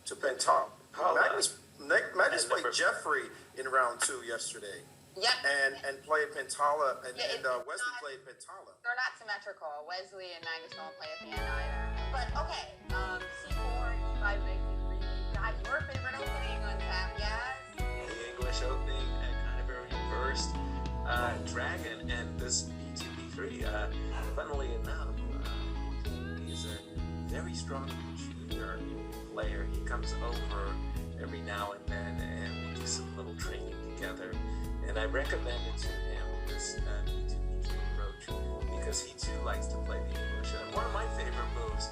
to Pentala. Magnus played number- Jeffrey in round 2 yesterday. Yep. And played Pentala, and, Yeah, and Wesley played Pentala. They're not symmetrical. Wesley and Magnus don't play at the end either. But okay, C4, E5, E3. You got your favorite opening on tap, yes? The English opening, kind of a reversed dragon, and this B2, B3, funnily enough, he's a very strong junior player. He comes over every now and then, and we do some little training together. And I recommended to him this B2, B3 approach because he too likes to play the English. And one of my favorite moves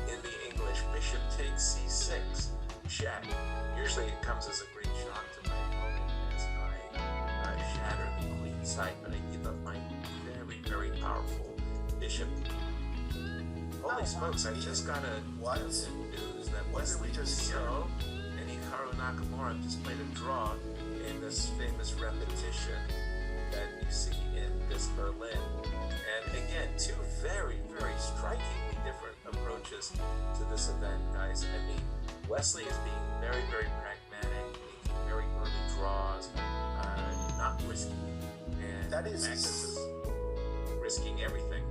in the English, bishop takes C6, check. Usually it comes as a great shock to my opponent as I shatter the queen side, but I give up my very, very powerful bishop. Holy smokes, I just got a news that Wesley Zero and Hikaru Nakamura just played a draw in this famous repetition that you see in this Berlin. And again, two very, very strikingly different approaches to this event, guys. I mean, Wesley is being very, very pragmatic, making very early draws, not risky. And That is Magnus his- is risking everything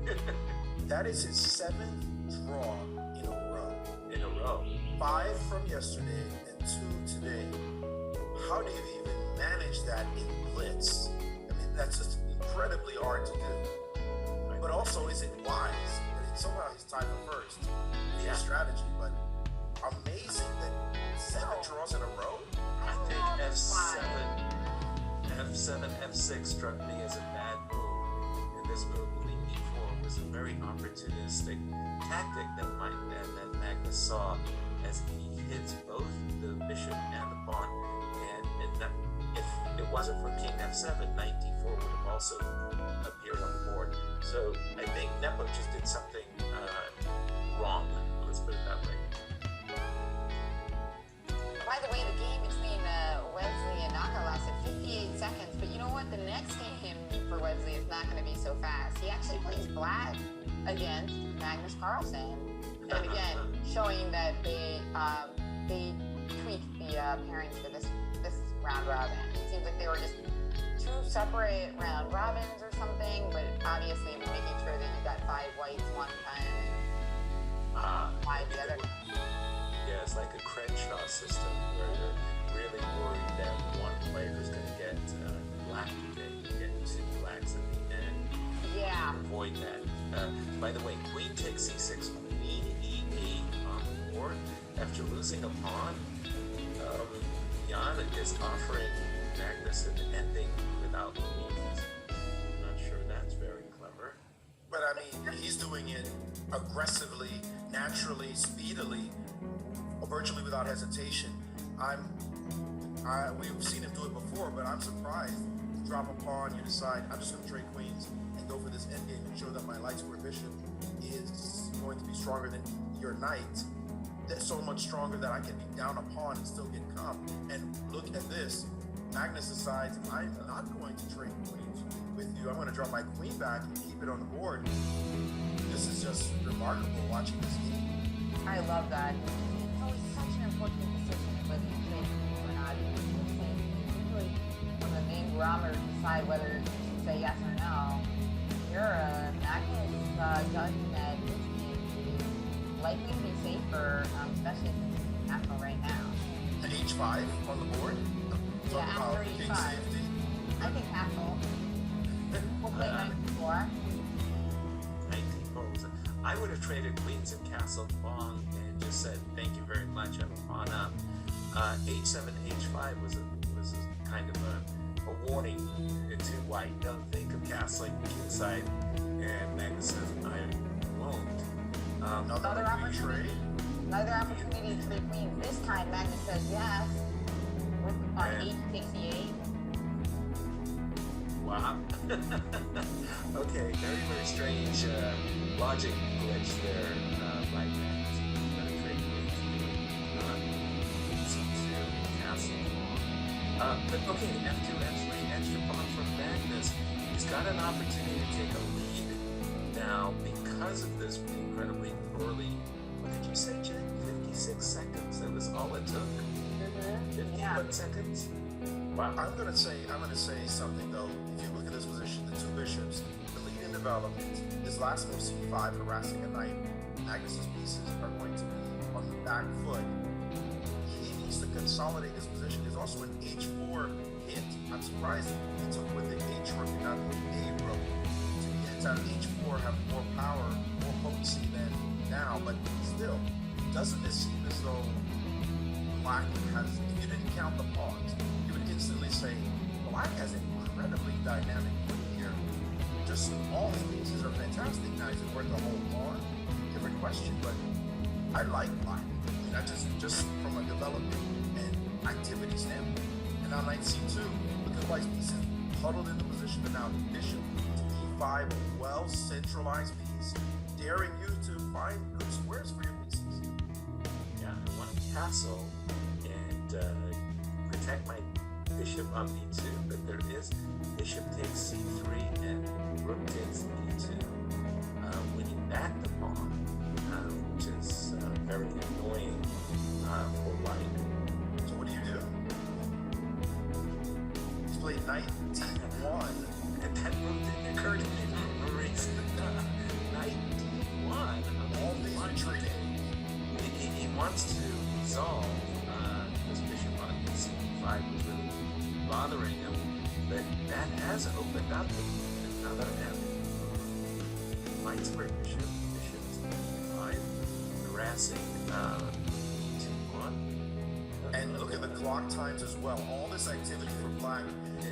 That is his 7th draw in a row. in a row. 5 from yesterday and 2 today. How do you even manage that in Blitz? I mean, that's just incredibly hard to do. But also, is it wise? I mean, somehow he's tied for first. It's a strategy, but amazing that 7 draws in a row. I think F7, F6 struck me as a bad move. And this move, queen e4, was a very opportunistic tactic that Magnus saw as he hits both the bishop and the pawn. And that, if it wasn't for king f7, knight d4 would have also appeared on the board. So I think Nepo just did something wrong. Let's put it that way. By the way, the game between Wesley and Naka lasted 58 seconds, but you know what? The next game for Wesley is not going to be so fast. He actually plays black against Magnus Carlsen. And again, showing that they tweaked the pairings for this round robin. It seems like they were just 2 separate round robins or something, but obviously we're making sure that you got 5 whites one time and 5 the other time. Yeah, it's like a Crenshaw system where they're really worried that one player is going to get black today, get 2 blacks at the end. Yeah. Avoid that. By the way, queen takes c6, queen e8 on the board. After losing a pawn, Jan is offering Magnus an ending without queens. I'm not sure that's very clever. But I mean, he's doing it aggressively, naturally, speedily, or virtually without hesitation. We've seen him do it before, but I'm surprised. You drop a pawn, you decide, I'm just going to trade queens and go for this endgame and show that my light square bishop is going to be stronger than your knight. That's so much stronger that I can be down a pawn and still get comp. And look at this. Magnus decides, I'm not going to trade queens with you. I'm going to drop my queen back and keep it on the board. This is just remarkable watching this game. I love that. It's always such an important decision whether you trade queens or not. Usually, when the main barometer decide whether you should say yes or no, you're Magnus judging that this game is likely to be safer, especially since it's national right now. An H5 on the board. Yeah, Talk after about king E5. safety. I think castle. We'll play knight before. 19 I would have traded queens and castle long and just said thank you very much. I'm a pawn up. H7, H5 was a kind of a warning to white. Don't think of castling inside. And Magnus says I won't. Another trade. Another opportunity to trade queens. This time Magnus says yes. With on H68. Wow. Okay, very, very strange logic glitch there by Magnus. Gonna trade queens. C2, castle. But okay, F2, F3, extra pawn from Magnus. He's got an opportunity to take a lead now because of this incredibly early, what did you say, Jen? 56 seconds. That was all it took 51 seconds. Wow. I'm gonna say something though. If you look at this position, the two bishops, the lead in development, his last move c5, harassing a knight. Magnus's pieces are going to be on the back foot. He needs to consolidate his position. There's also an h4 hit. I'm surprised he took with the h rook and not the a rook. To get out h4 have more power, more potency than now, but still, doesn't it seem as though Black has, if you didn't count the pawns, you would instantly say, Black has an incredibly dynamic play here. Just all his pieces are fantastic. Now, is it worth the whole pawn? Different question, but I like Black. I mean, I just from a development and activity standpoint. And now knight c2, look at White's pieces huddled in the position, and now bishop to e5, a well-centralized piece, daring you to find good squares for your pieces. Yeah, I want to castle and protect my bishop on b2, but there is bishop takes c3 and rook takes e2, winning back the pawn, which is very annoying for White. So what do? He's played knight d1, and that move didn't occur to me for a reason. Knight d1. all these retreating. He wants to resolve this bishop on c5 was really bothering him, but that has opened up another avenue. White square bishop to e5, harassing d1. And look at the clock times as well. All this activity for Black,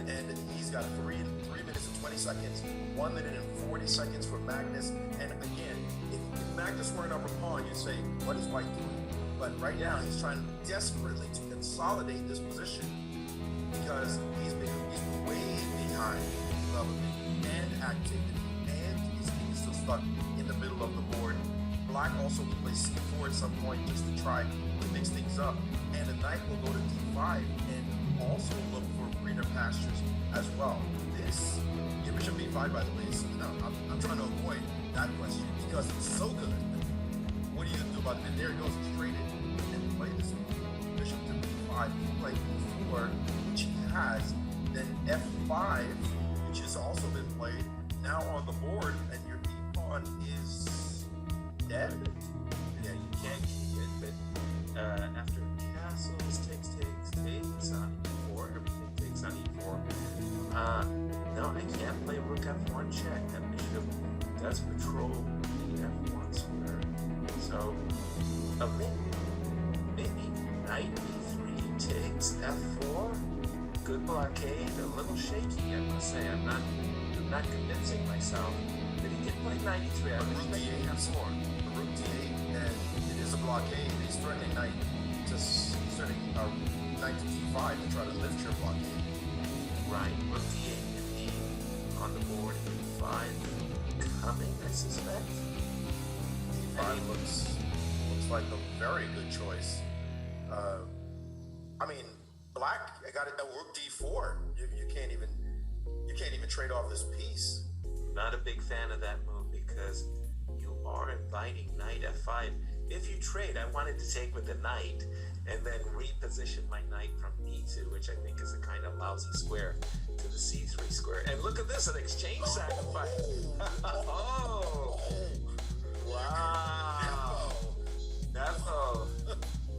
and he's got 3 minutes and 20 seconds, 1 minute and 40 seconds for Magnus. And again, if Magnus were an upper pawn, you'd say, what is White doing? But right now, he's trying desperately to consolidate this position because he's way behind in development and activity, and he's still stuck in the middle of the board. Black also will play c4 at some point just to try to mix things up, and the knight will go to d5 and also look for greener pastures as well. This, your bishop b5, by the way, is, I'm trying to avoid that question because it's so good. What are you gonna do about it? And there it goes, he's traded and play this bishop to b5. He played b4, which he has, then f5, which has also been played, now on the board, and your d pawn is dead. Yeah, you can't keep it, but after castles takes on e4, everything takes on e4. No, I can't play rook f1 check. That bishop does patrol the f1 square. So, maybe knight b3 takes f4. Good blockade, a little shaky, I must say. I'm not convincing myself. But he did play 93. I was expecting f4. Rook d8, and it is a blockade. He's threatening knight to knight to d5 to try to lift your blockade. Right, rook d8 and e on the board, e5 coming, I suspect. d5 looks like a very good choice. I mean, Black got it at rook d4. You can't even trade off this piece. Not a big fan of that move because you are inviting knight f5. If you trade, I wanted to take with the knight and then reposition my knight from e2, which I think is a kind of lousy square, to the c3 square. And look at this, an exchange sacrifice. Oh, wow. Nepo.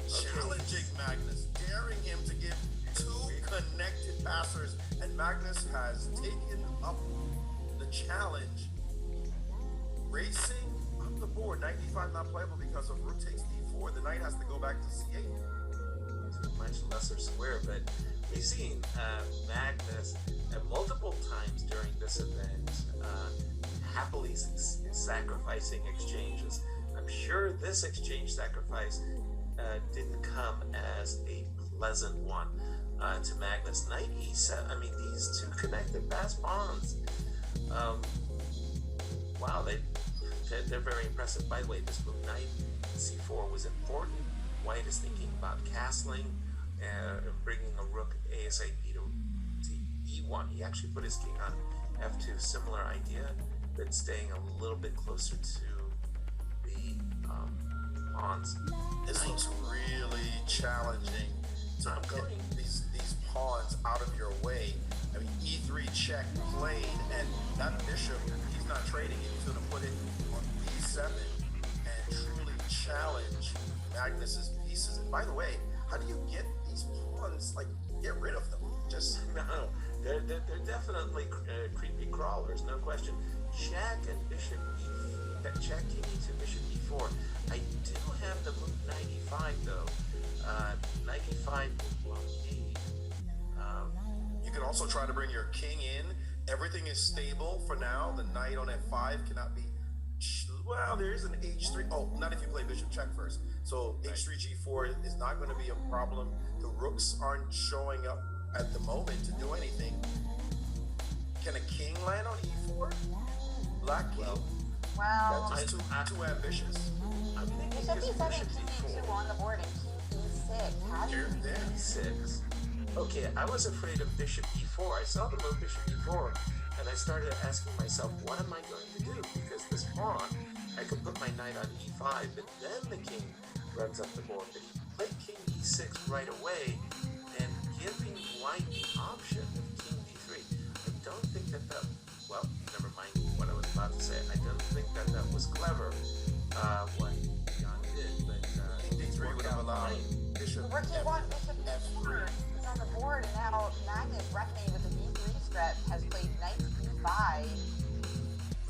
Challenging Magnus, daring him to give 2 connected passers, and Magnus has taken up the challenge. Racing up the board, knight d5 not playable because of rook takes d4. The knight has to go back to c8. To a much lesser square, but we've seen Magnus multiple times during this event happily sacrificing exchanges. I'm sure this exchange sacrifice didn't come as a pleasant one to Magnus. Knight e7, I mean, these 2 connected pass pawns. Wow, they're very impressive. By the way, this move knight c4 was important. White is thinking about castling and bringing a rook ASAP to e1. He actually put his king on f2. Similar idea, but staying a little bit closer to the pawns. This looks really challenging to get these pawns out of your way. I mean, E3 check played, and that bishop, he's not trading it. He's going to put it on B7 and truly challenge Magnus's pieces. And by the way, how do you get these pawns, like, get rid of them? Just No, they're definitely creepy crawlers, no question. Check and bishop check king e2, bishop e4. I do have the move knight e5 though. Knight e5 will blockade. You can also try to bring your king in. Everything is stable for now. The knight on f5 cannot be. Well, there is an h3. Oh, not if you play bishop check first. So h3 g4 is not going to be a problem. The rooks aren't showing up at the moment to do anything. Can a king land on e4? Black king. Well, That's just too ambitious. I'm thinking bishop just e7, bishop king e2 e4. on the board, and king e6. How do you There. E6. Okay, I was afraid of bishop e4. I saw the move bishop e4, and I started asking myself, what am I going to do? Because this pawn, I could put my knight on e5, but then the king runs up the board. But he played king e6 right away, and giving white the option of king d3. I don't think that well, never mind what I was about to say. I don't think that was clever, what Jan did, but King d3 would have allowed bishop Rook e1, bishop e4 is on the board, and now Magnus, reckoning with the b3 step, has played knight b5.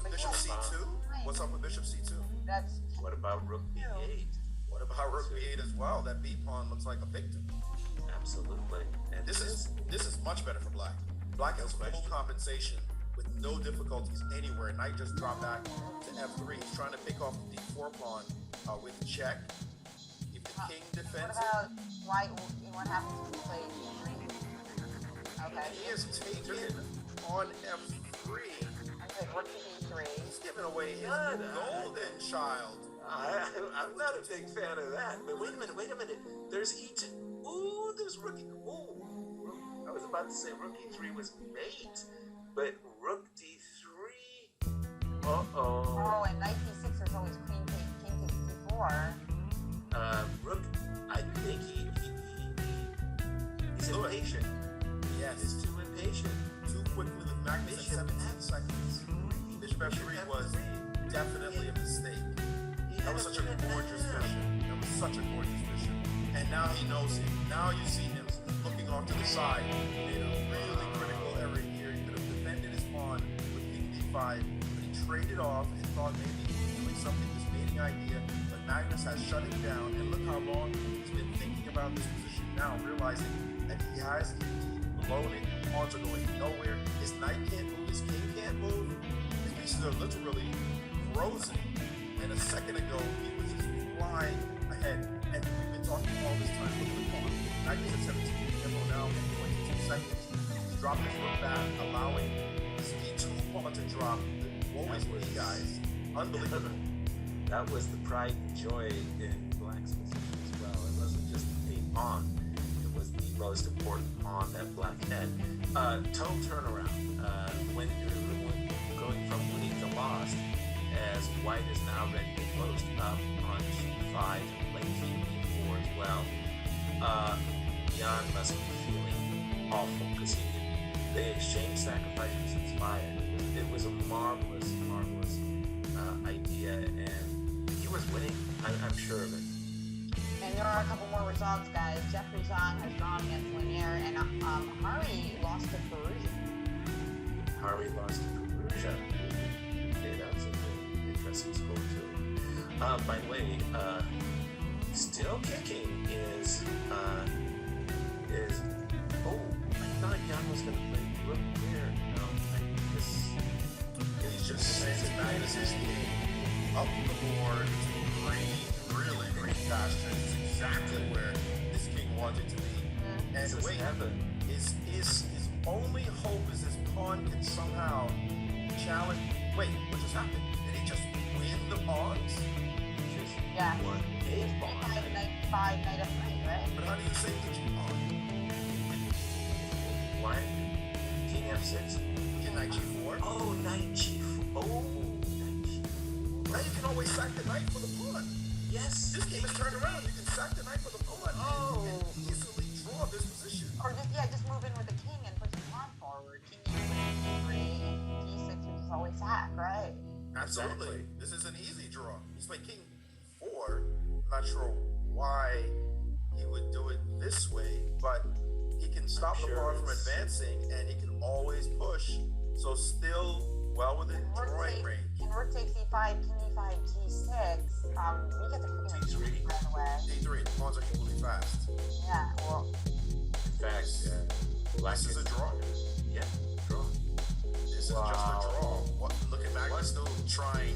But Bishop yeah, c2? What's up with bishop c2? that's what about rook b8? What about rook b8 as well? That b pawn looks like a victim. Absolutely. And This is much better for black. Black has full compensation with no difficulties anywhere. Knight just dropped back to f3. He's trying to pick off the d4 pawn with check. If the king what defends about white? What happens if he plays e3? Okay. it, he is taken on f3. Okay, rook to e3. He's giving away his What? golden child. I'm not a big fan of that. But wait a minute. There's e2. Ooh, there's rook. Ooh, I was about to say rook e3 was mate, but rook d3. Oh, and knight d6, there's always queen takes king takes d4. Rook. I think he's impatient. Yes, He's too impatient. too quickly with Magnus at Bishop 17 seconds. Bishop f3 was definitely a mistake. That was such a gorgeous bishop. That was such a gorgeous bishop. And now he knows it. Now you see him looking off to the side. He made a really critical error here. He could have defended his pawn with king d5, but he traded off and thought maybe he was doing something, this mating idea. But Magnus has shut him down, and look how long he's been thinking about this position now, realizing that he has indeed blown it. Pawns are going nowhere. His knight can't move. His king can't move. His pieces are literally frozen. And a second ago, he was just flying ahead. And we've been talking all this time with the pawn. Magnus at 17, Tempo now in 22 seconds. He's dropped his rook back, allowing his e2 pawn to drop. Woe is me, guys. Unbelievable. That was the pride and joy in black's position as well. It wasn't just a pawn. It was the most important pawn that black had. Total turnaround. When you're going from winning to lost, as white is now ready to post up on g5 and play king e4 as well. Jan must be feeling awful because they exchanged sacrifices inspired. It was a marvelous idea, and he was winning. I'm sure of it. And there are a couple more results, guys. Jeffrey Zhang has drawn against Lanier, and Hari lost to Perugia. Hari lost to Perugia. Okay, that was an interesting score too. By the way, still kicking is oh, I thought Jan was gonna play rook there. No, He's just saying Magnus is up the board to green pasture. This is exactly where this king wanted to be. And this is wait, heaven. his only hope is his pawn can somehow challenge. Wait, what just happened? Did he just win the pawns? Just Yeah. won a pawn. Knight 5, knight f3, right? But how do you save the g-pawn? Why? King f6. Get knight g4? Oh, knight g4. Oh, knight g4. Now you can always sack the knight for the pawn. Yes. This game is turned around. You can sack the knight for the pawn. Oh, not sure why he would do it this way, but he can stop the pawn from advancing, and he can always push. So still well within drawing range. Can rook takes e5, king e5, g6. We get the queen D3. by the way. D3, the pawns are equally fast. Yeah, well, In fact, black This is a draw. Yeah, draw. This is just a draw. Look at Magnus still trying.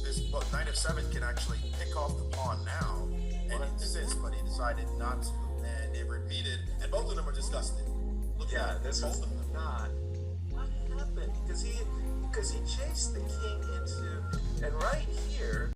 This knight of 7 can actually pick off the pawn now, and he insists, but he decided not to, and it repeated, and both of them are disgusted. Look at This both was of them. not. What happened? Because he chased the king into, and right here.